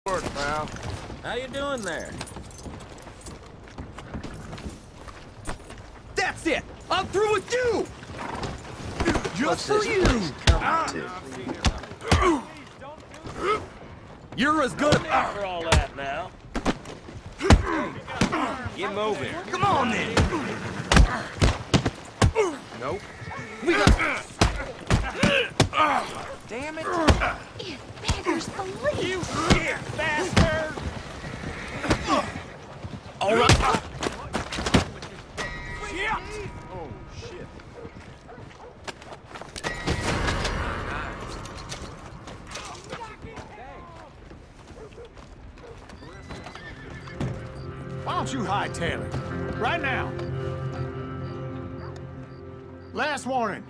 Work, pal. How you doing there? That's it! I'm through with you! Just for you! You're as good For all that now. Get moving. Come on, then! Nope. We got... Damn it. It beggars belief. You shit, bastard! All right. Oh, shit. Why don't you hightail it? Right now. Last warning.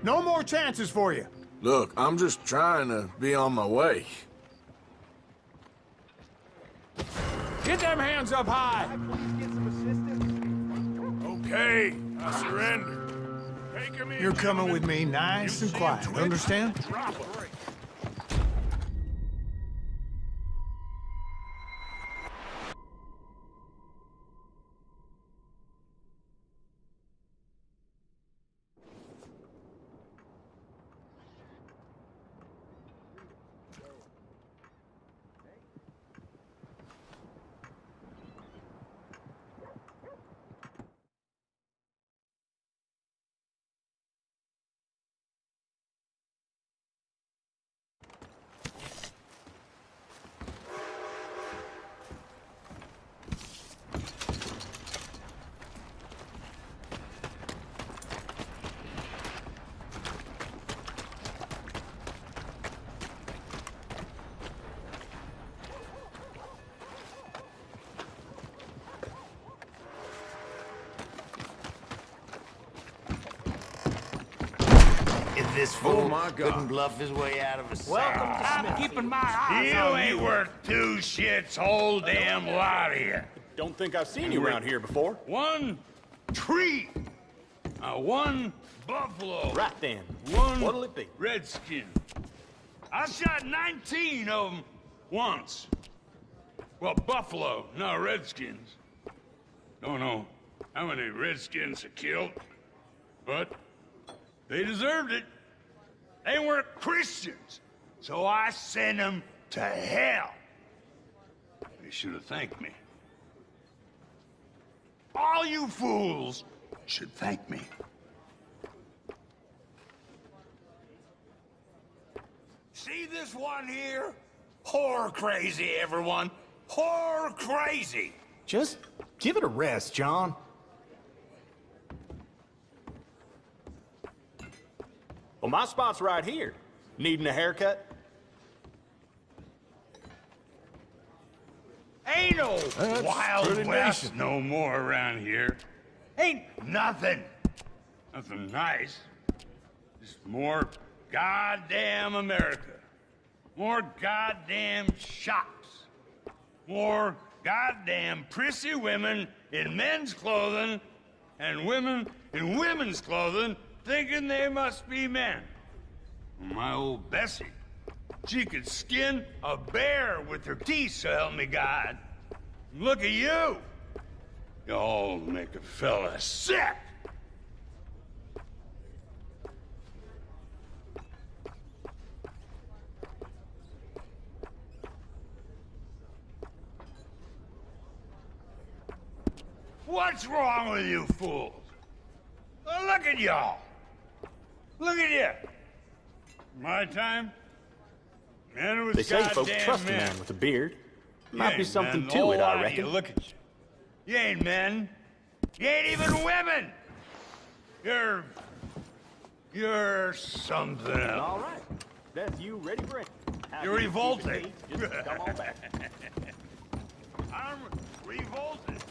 No more chances for you. Look, I'm just trying to be on my way. Get them hands up high. Okay, I surrender. Take him in. You're coming with me nice and quiet, understand? Drop him. If this fool Oh, my God. couldn't bluff his way out of a Welcome sound. to I'm keeping my eyes You on ain't you. worth two shits, whole damn lot of you. Don't think I've seen you around here before. One tree, one buffalo, Right then. one What'll it be? redskin. I shot 19 of them once. Well, buffalo, not redskins. Don't know how many redskins I killed, but they deserved it. They weren't Christians, so I sent them to hell. They should have thanked me. All you fools should thank me. See this one here? Whore crazy, everyone. Whore crazy. Just give it a rest, John. Well, my spot's right here. Needing a haircut? Ain't no That's Wild pretty West decent. no more around here. Ain't nothing. Nothing nice. Just more goddamn America. More goddamn shops. More goddamn prissy women in men's clothing and women in women's clothing thinking they must be men. My old Bessie, she could skin a bear with her teeth, so help me God. Look at you. Y'all make a fella sick. What's wrong with you fools? Well, look at y'all. Look at you. My time, men with They say goddamn folks trust a men. man with a beard. You Might be ain't something men. to The it, whole I lot of you, reckon. look at you. You ain't men. You ain't even women. You're something else. All right. That's you ready for it. Happy You're to keep it revolting. neat. Just come on back. I'm revolted.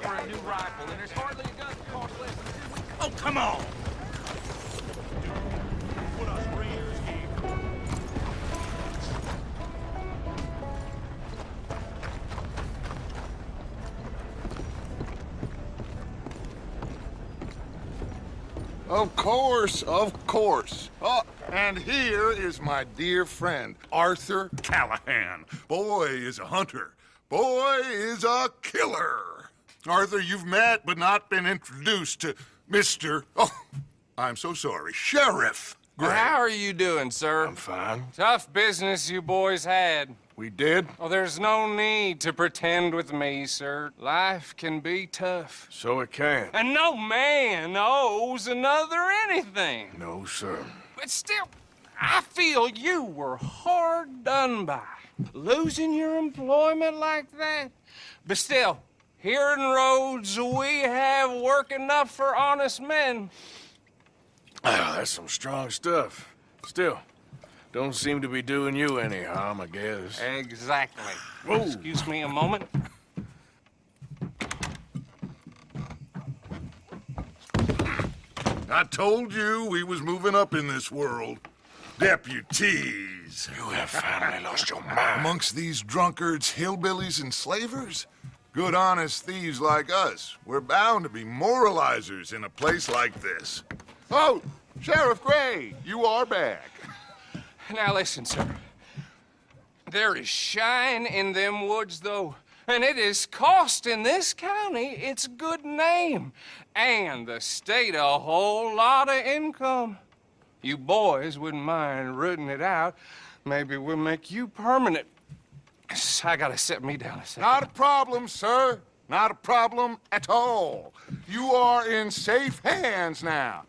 For a new rifle, and there's hardly a gun that costs less than Oh, come on. Of course, of course. Oh, And here is my dear friend, Arthur Callahan. Boy is a hunter. Boy is a killer. Arthur, you've met but not been introduced to Mr. Oh, I'm so sorry, Sheriff Gray. How are you doing, sir? I'm fine. Tough business you boys had. We did? Oh, there's no need to pretend with me, sir. Life can be tough. So it can. And no man owes another anything. No, sir. But still, I feel you were hard done by. Losing your employment like that. But still, here in Rhodes, we have work enough for honest men. Oh, that's some strong stuff. Still, don't seem to be doing you any harm, I guess. Exactly. Whoa. Excuse me a moment. I told you we was moving up in this world. Deputies. You have finally lost your mind. Amongst these drunkards, hillbillies, and slavers? Good, honest thieves like us. We're bound to be moralizers in a place like this. Oh, Sheriff Gray, you are back. Now listen, sir. There is shine in them woods, though, and it is costing this county its good name and the state a whole lot of income. You boys wouldn't mind rooting it out. Maybe we'll make you permanent. I gotta set me down a second. Not a problem, sir. Not a problem at all. You are in safe hands now.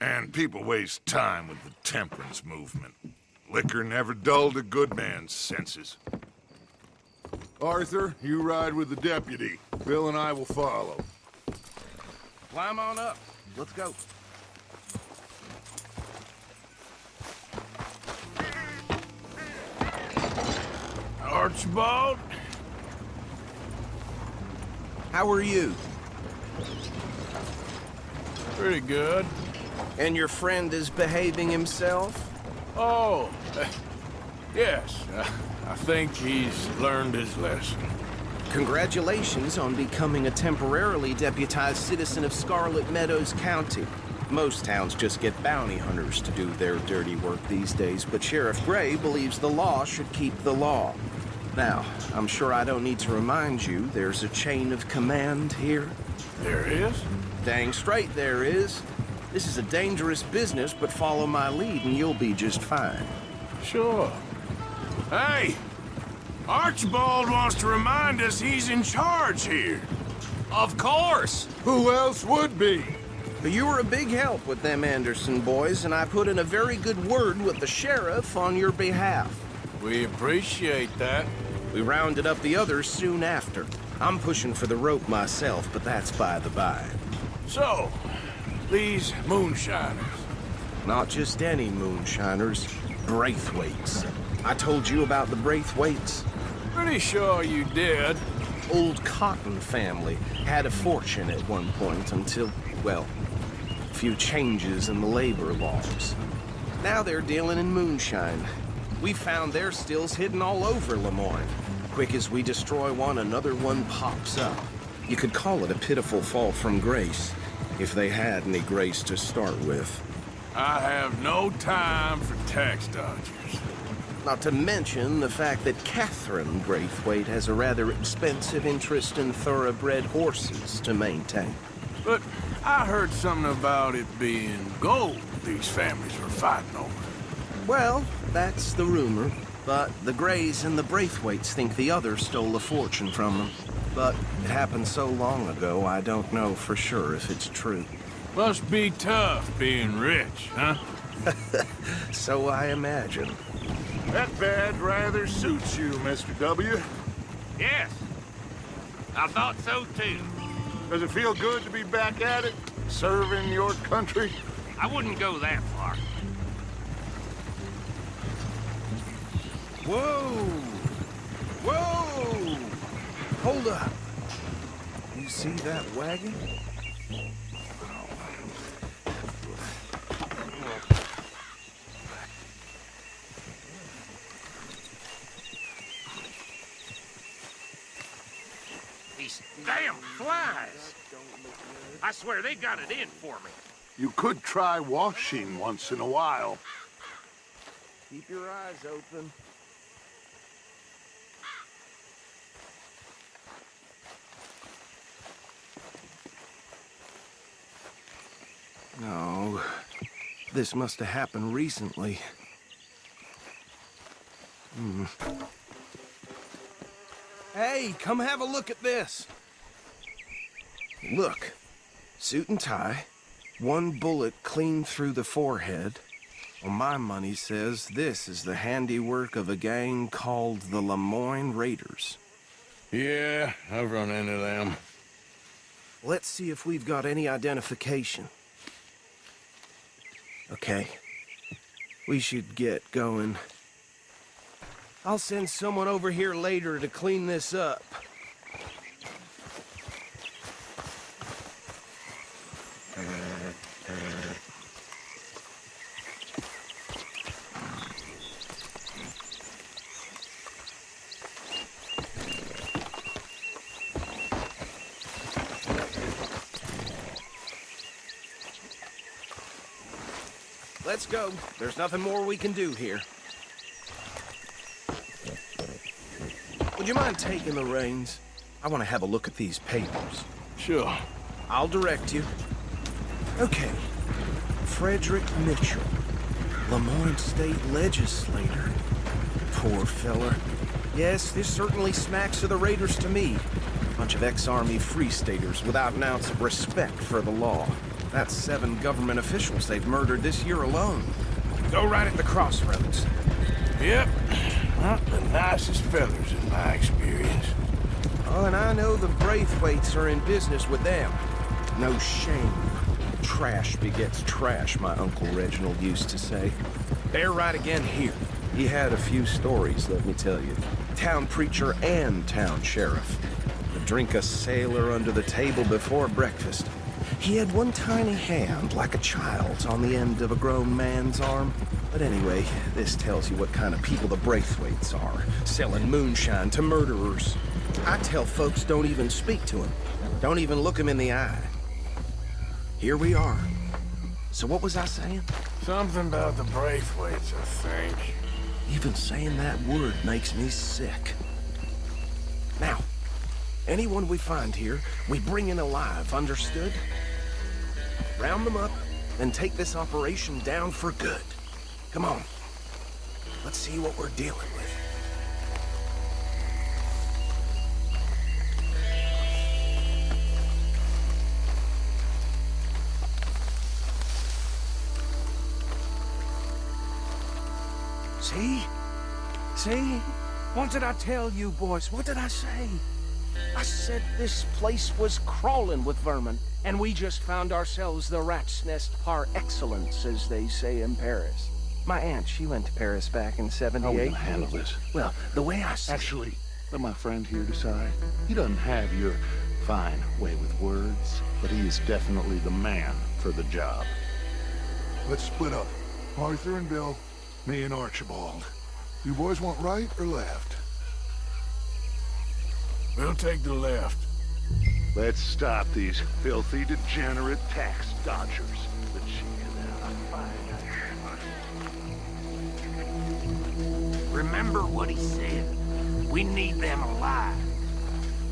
And people waste time with the temperance movement. Liquor never dulled a good man's senses. Arthur, you ride with the deputy. Bill and I will follow. Climb on up. Let's go. Archibald? How are you? Pretty good. And your friend is behaving himself? Oh, yes. I think he's learned his lesson. Congratulations on becoming a temporarily deputized citizen of Scarlet Meadows County. Most towns just get bounty hunters to do their dirty work these days, but Sheriff Gray believes the law should keep the law. Now, I'm sure I don't need to remind you, there's a chain of command here. There is? Dang straight there is. This is a dangerous business, but follow my lead and you'll be just fine. Sure. Hey! Archibald wants to remind us he's in charge here. Of course. Who else would be? You were a big help with them Anderson boys, and I put in a very good word with the sheriff on your behalf. We appreciate that. We rounded up the others soon after. I'm pushing for the rope myself, but that's by the by. So, these moonshiners. Not just any moonshiners, Braithwaites. I told you about the Braithwaites. Pretty sure you did. Old Cotton family had a fortune at one point until, well, a few changes in the labor laws. Now they're dealing in moonshine. We found their stills hidden all over Lemoyne. Quick as we destroy one, another one pops up. You could call it a pitiful fall from grace, if they had any grace to start with. I have no time for tax dodgers. Not to mention the fact that Catherine Braithwaite has a rather expensive interest in thoroughbred horses to maintain. But I heard something about it being gold these families were fighting over. Well, that's the rumor. But the Grays and the Braithwaites think the other stole a fortune from them. But it happened so long ago, I don't know for sure if it's true. Must be tough being rich, huh? So I imagine. That badge rather suits you, Mr. W. Yes. I thought so too. Does it feel good to be back at it? Serving your country? I wouldn't go that far. Whoa! Whoa! Hold up. You see that wagon? These damn flies. I swear they got it in for me. You could try washing once in a while. Keep your eyes open. No, this must have happened recently. Hey, come have a look at this. Look, suit and tie, one bullet clean through the forehead. Well, my money says this is the handiwork of a gang called the Lemoyne Raiders. Yeah, I've run into them. Let's see if we've got any identification. Okay, we should get going. I'll send someone over here later to clean this up. Let's go. There's nothing more we can do here. Would you mind taking the reins? I want to have a look at these papers. Sure. I'll direct you. Okay. Frederick Mitchell, Lemoyne State Legislator. Poor fella. Yes, this certainly smacks of the Raiders to me. Bunch of ex-Army Free Staters without an ounce of respect for the law. That's 7 government officials they've murdered this year alone. Go right at the crossroads. Yep. Not the nicest fellas in my experience. Oh, and I know the Braithwaites are in business with them. No shame. Trash begets trash, my Uncle Reginald used to say. They're right again here. He had a few stories, let me tell you. Town preacher and town sheriff. Would drink a sailor under the table before breakfast. He had one tiny hand, like a child's, on the end of a grown man's arm. But anyway, this tells you what kind of people the Braithwaites are, selling moonshine to murderers. I tell folks don't even speak to him. Don't even look him in the eye. Here we are. So what was I saying? Something about the Braithwaites, I think. Even saying that word makes me sick. Now, anyone we find here, we bring in alive, understood? Round them up, and take this operation down for good. Come on. Let's see what we're dealing with. See? See? What did I tell you, boys? What did I say? I said this place was crawling with vermin, and we just found ourselves the rat's nest par excellence, as they say in Paris. My aunt, she went to Paris back in '78. How are we gonna handle this? Well, the way I see Actually, let my friend here decide. He doesn't have your fine way with words, but he is definitely the man for the job. Let's split up. Arthur and Bill, me and Archibald. You boys want right or left? We'll take the left. Let's stop these filthy, degenerate tax dodgers. The Remember what he said. We need them alive.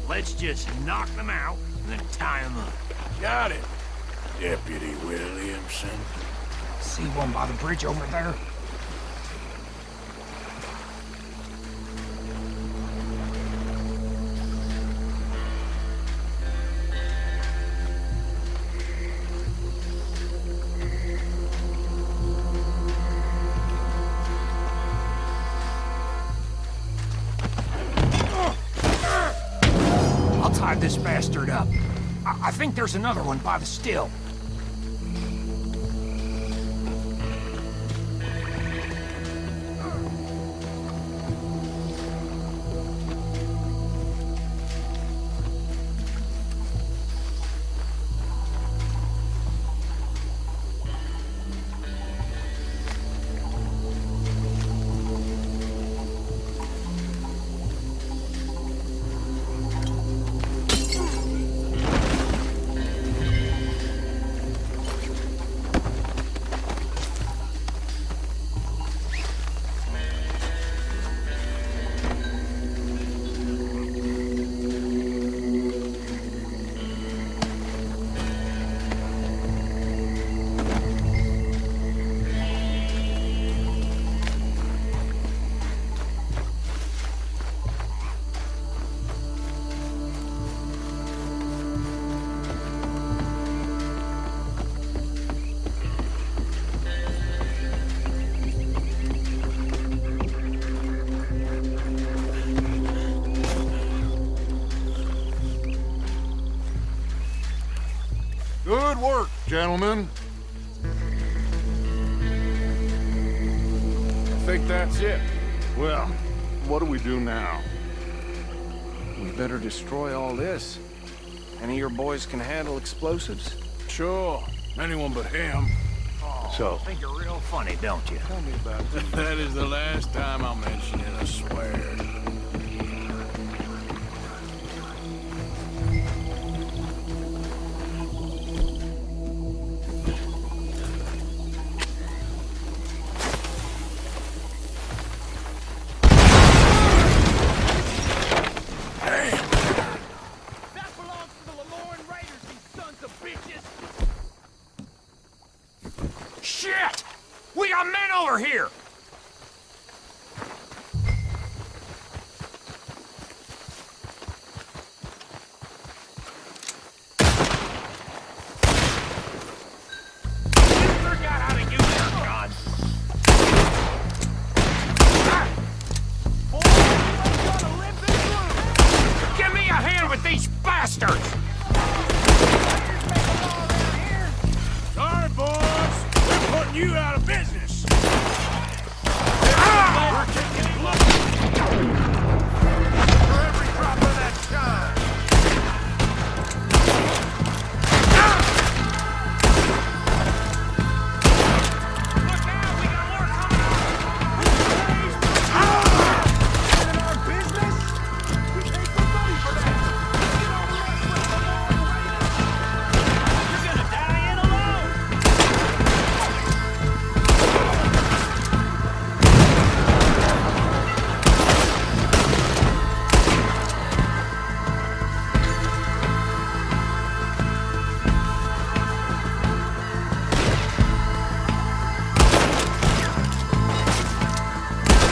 Let's just knock them out and then tie them up. Got it, Deputy Williamson. See one by the bridge over there? I'll tie this bastard up. I think there's another one by the still. work, gentlemen. I think that's it. Well, what do we do now? We better destroy all this. Any of your boys can handle explosives? Sure. Anyone but him. So, Think you're real funny, don't you? tell me about this. That is the last time I'll mention it, I swear. That belongs to the Lemoyne Raiders, you sons of bitches! Shit! We got men over here! Forgot how to use your gun. Give me a hand with these bastards! Sorry, boys. We're putting you out of business. We're taking blood for every drop of that shine! Look out! We got more coming! In our business? We pay good money for that! You don't mess with the Lemoyne Raiders! You're gonna die in alone!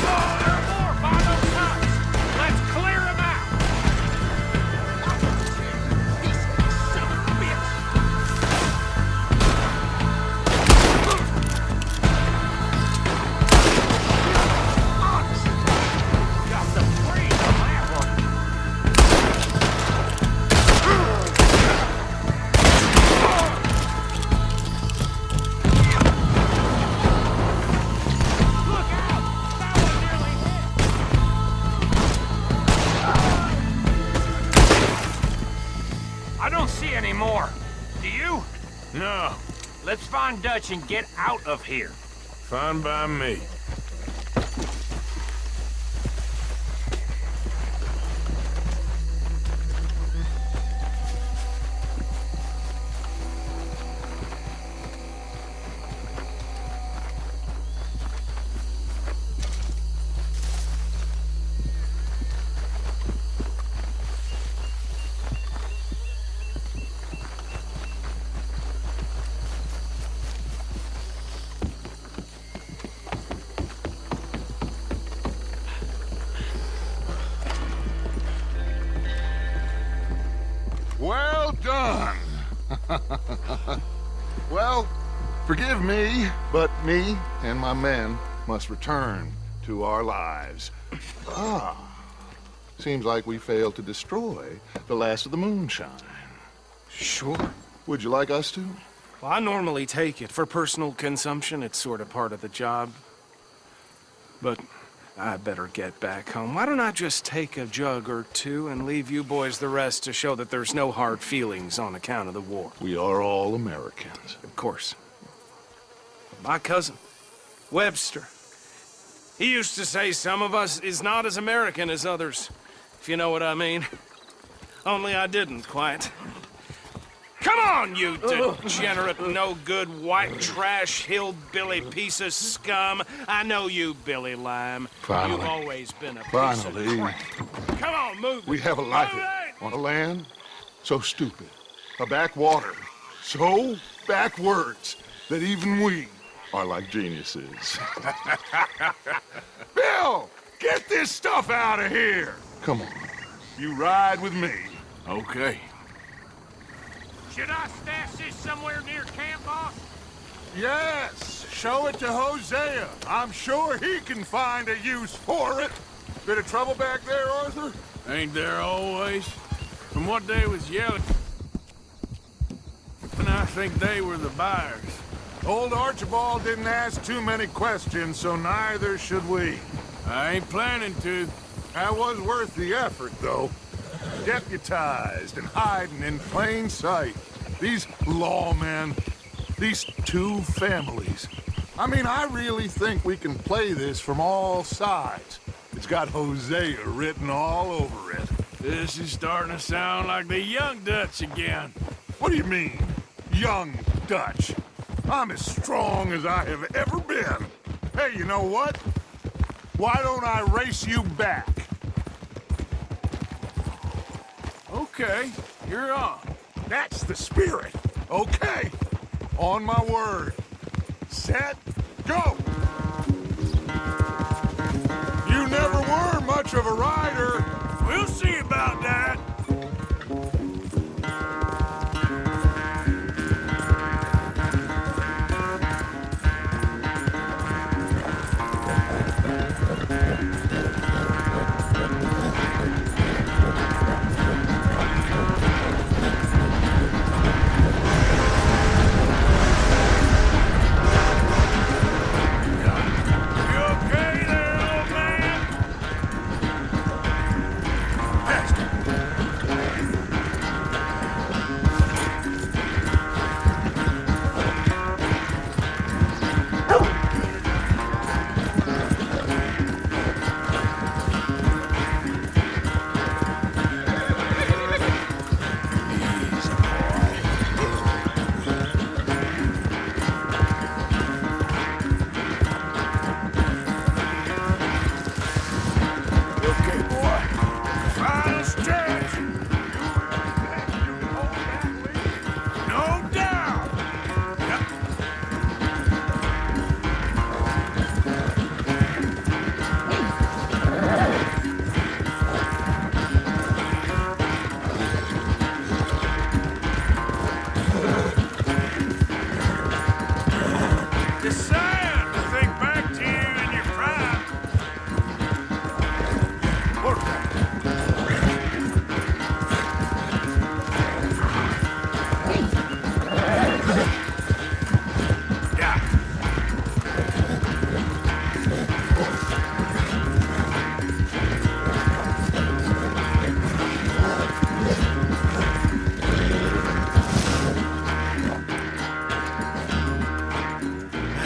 Oh, there are more by those huts! Let's clear them out! Son of a bitch! Got some brains on that one! Look out! That one nearly hit! I don't see any more. Do you? No. Let's find Dutch and get out of here. Fine by me. Well done. Well, forgive me, but me and my men must return to our lives. Seems like we failed to destroy the last of the moonshine. Sure. Would you like us to? Well, I normally take it. For personal consumption, it's sort of part of the job. But I better get back home. Why don't I just take a jug or two and leave you boys the rest to show that there's no hard feelings on account of the war? We are all Americans. Of course. My cousin, Webster, he used to say some of us is not as American as others, if you know what I mean. Only I didn't quite. Come on, you degenerate, no-good, white trash, hillbilly piece of scum. I know you, Billy Lime. Finally. You've always been a piece Finally. of crap. Come on, move We it. have a life Move it. on a land so stupid, a backwater so backwards that even we are like geniuses. Bill, get this stuff out of here. Come on, you ride with me. Okay. Should I stash this somewhere near camp, boss? Yes, show it to Hosea. I'm sure he can find a use for it. Bit of trouble back there, Arthur? Ain't there always? From what they was yelling, and I think they were the buyers. Old Archibald didn't ask too many questions, so neither should we. I ain't planning to. That was worth the effort, though. Deputized and hiding in plain sight. These lawmen, these two families. I mean, I really think we can play this from all sides. It's got Hosea written all over it. This is starting to sound like the Young Dutch again. What do you mean, young Dutch? I'm as strong as I have ever been. Hey, you know what? Why don't I race you back? Okay, you're on. That's the spirit. Okay. On my word. Set, go! You never were much of a rider. We'll see about that.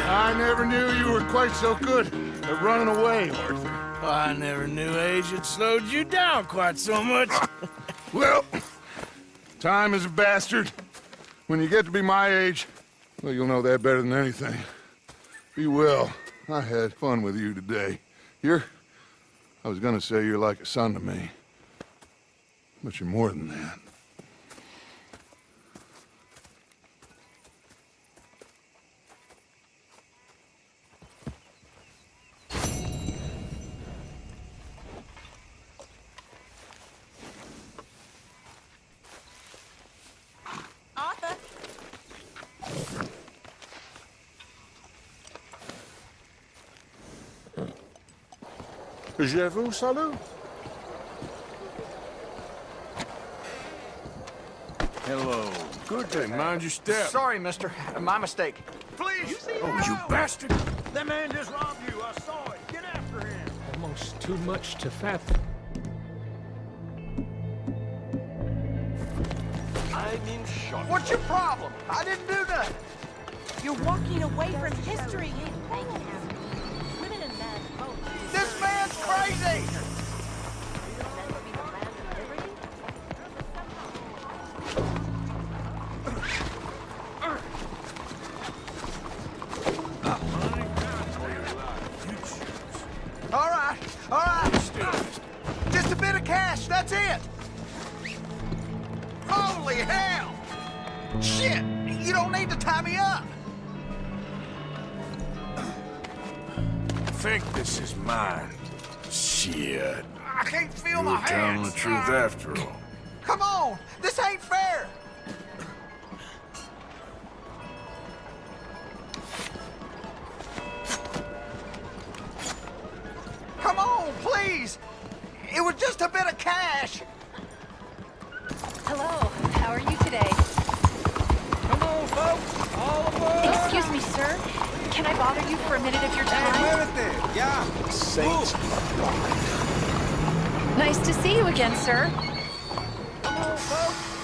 I never knew you were quite so good at running away, Arthur. I never knew age had slowed you down quite so much. Well, time is a bastard. When you get to be my age, well, you'll know that better than anything. Be well. I had fun with you today. I was gonna say you're like a son to me. But you're more than that. Arthur. Je vous salue. Hello. Good day. Mind your step. Sorry, mister. My mistake. Please! Oh, you bastard! That man just robbed you. I saw it. Get after him. Almost too much to fathom. I'm in shock. What's your problem? I didn't do nothing. You're walking away from history. This man's crazy! All right. Just a bit of cash, that's it. Holy hell! Shit, you don't need to tie me up. I think this is mine. Shit. I can't feel You my were telling hands. the truth after all. Come on, this ain't fair. Come on, please. It was just a bit of cash. Hello, how are you today? Come on, Excuse me, sir. Can I bother you for a minute of your time? Saints. Nice to see you again, sir.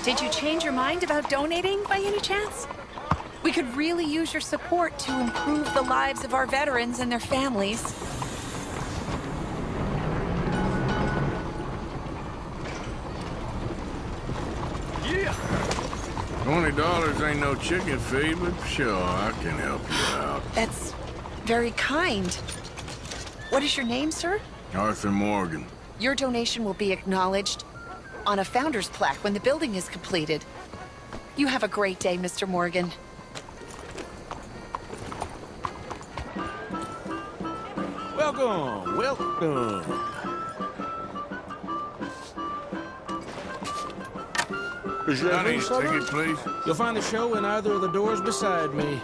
Did you change your mind about donating by any chance? We could really use your support to improve the lives of our veterans and their families. $20 ain't no chicken feed, but sure, I can help you out. That's very kind. What is your name, sir? Arthur Morgan. Your donation will be acknowledged on a founder's plaque when the building is completed. You have a great day, Mr. Morgan. Welcome, welcome. Johnny, ticket, please. You'll find the show in either of the doors beside me.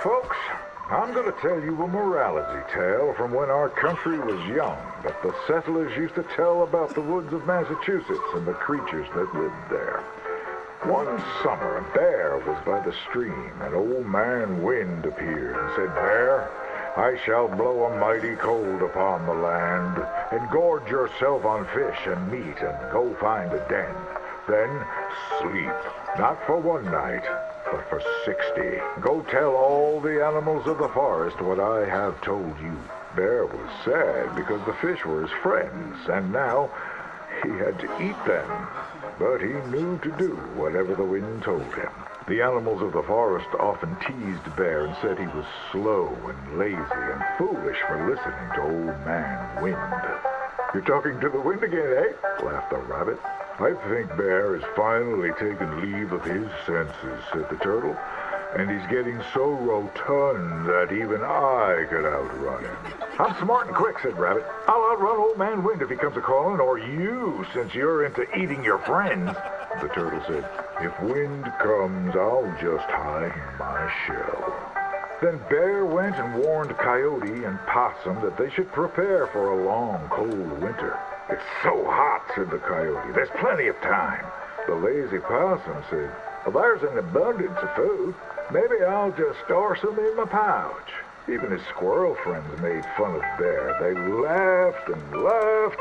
Folks, I'm going to tell you a morality tale from when our country was young that the settlers used to tell about the woods of Massachusetts and the creatures that lived there. One summer, a bear was by the stream, and old man Wind appeared and said, "Bear, I shall blow a mighty cold upon the land, and gorge yourself on fish and meat, and go find a den. Then sleep, not for one night, but for 60. Go tell all the animals of the forest what I have told you." Bear was sad because the fish were his friends, and now he had to eat them. But he knew to do whatever the wind told him. The animals of the forest often teased Bear and said he was slow and lazy and foolish for listening to old man Wind. "You're talking to the wind again, eh?" laughed the rabbit. "I think Bear has finally taken leave of his senses," said the turtle. "And he's getting so rotund that even I could outrun him." "I'm smart and quick," said Rabbit. "I'll outrun old man Wind if he comes a-calling, or you, since you're into eating your friends." The turtle said, "If Wind comes, I'll just hide in my shell." Then Bear went and warned Coyote and Possum that they should prepare for a long, cold winter. "It's so hot," said the Coyote. "There's plenty of time." The lazy Possum said, "Well, there's an abundance of food. Maybe I'll just store some in my pouch." Even his squirrel friends made fun of Bear. They laughed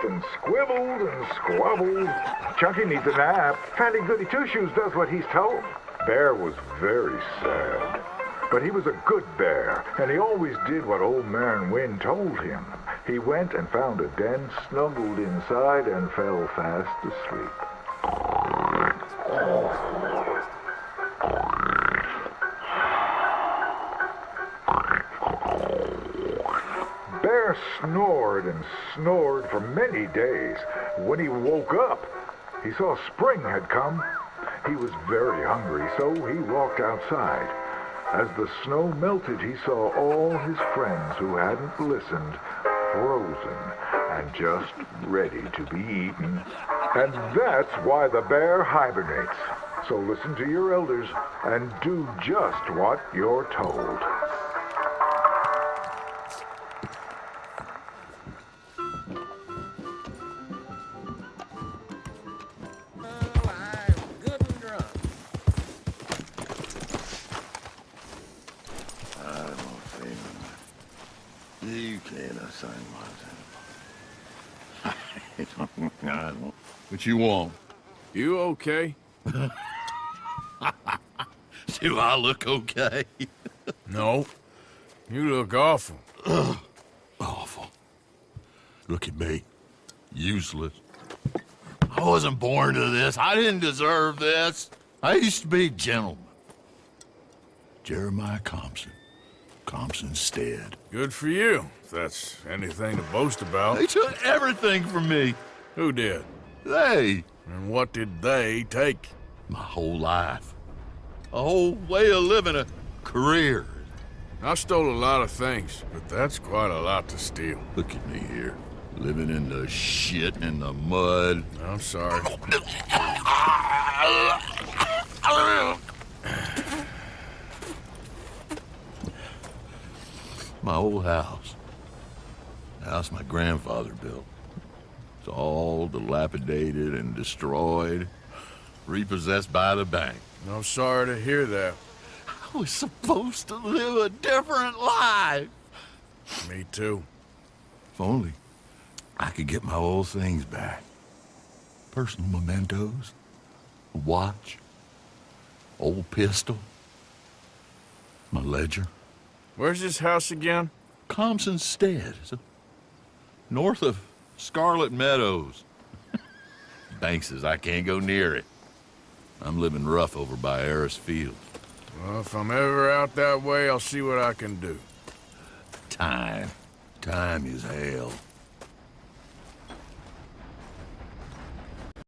and squibbled and squabbled. "Chunky needs a nap. Fatty Goody Two-Shoes does what he's told." Bear was very sad. But he was a good bear, and he always did what old man Wind told him. He went and found a den, snuggled inside, and fell fast asleep. Bear snored and snored for many days. When he woke up, he saw spring had come. He was very hungry, so he walked outside. As the snow melted, he saw all his friends who hadn't listened, frozen and just ready to be eaten. And that's why the bear hibernates. So listen to your elders and do just what you're told. You can't assign myself. I don't. What you want? You okay? Do I look okay? No. You look awful. Awful. Look at me. Useless. I wasn't born to this. I didn't deserve this. I used to be a gentleman. Jeremiah Compson. Compson's dead. Good for you, if that's anything to boast about. They took everything from me. Who did? They. And what did they take? My whole life. A whole way of living, a career. I stole a lot of things, but that's quite a lot to steal. Look at me here. Living in the shit and the mud. I'm sorry. My old house. The house my grandfather built. It's all dilapidated and destroyed. Repossessed by the bank. I'm sorry to hear that. I was supposed to live a different life. Me too. If only I could get my old things back. Personal mementos, a watch, old pistol, my ledger. Where's this house again? Thompson Stead, north of Scarlet Meadows. Bank says I can't go near it. I'm living rough over by Harris Field. Well, if I'm ever out that way, I'll see what I can do. Time is hell.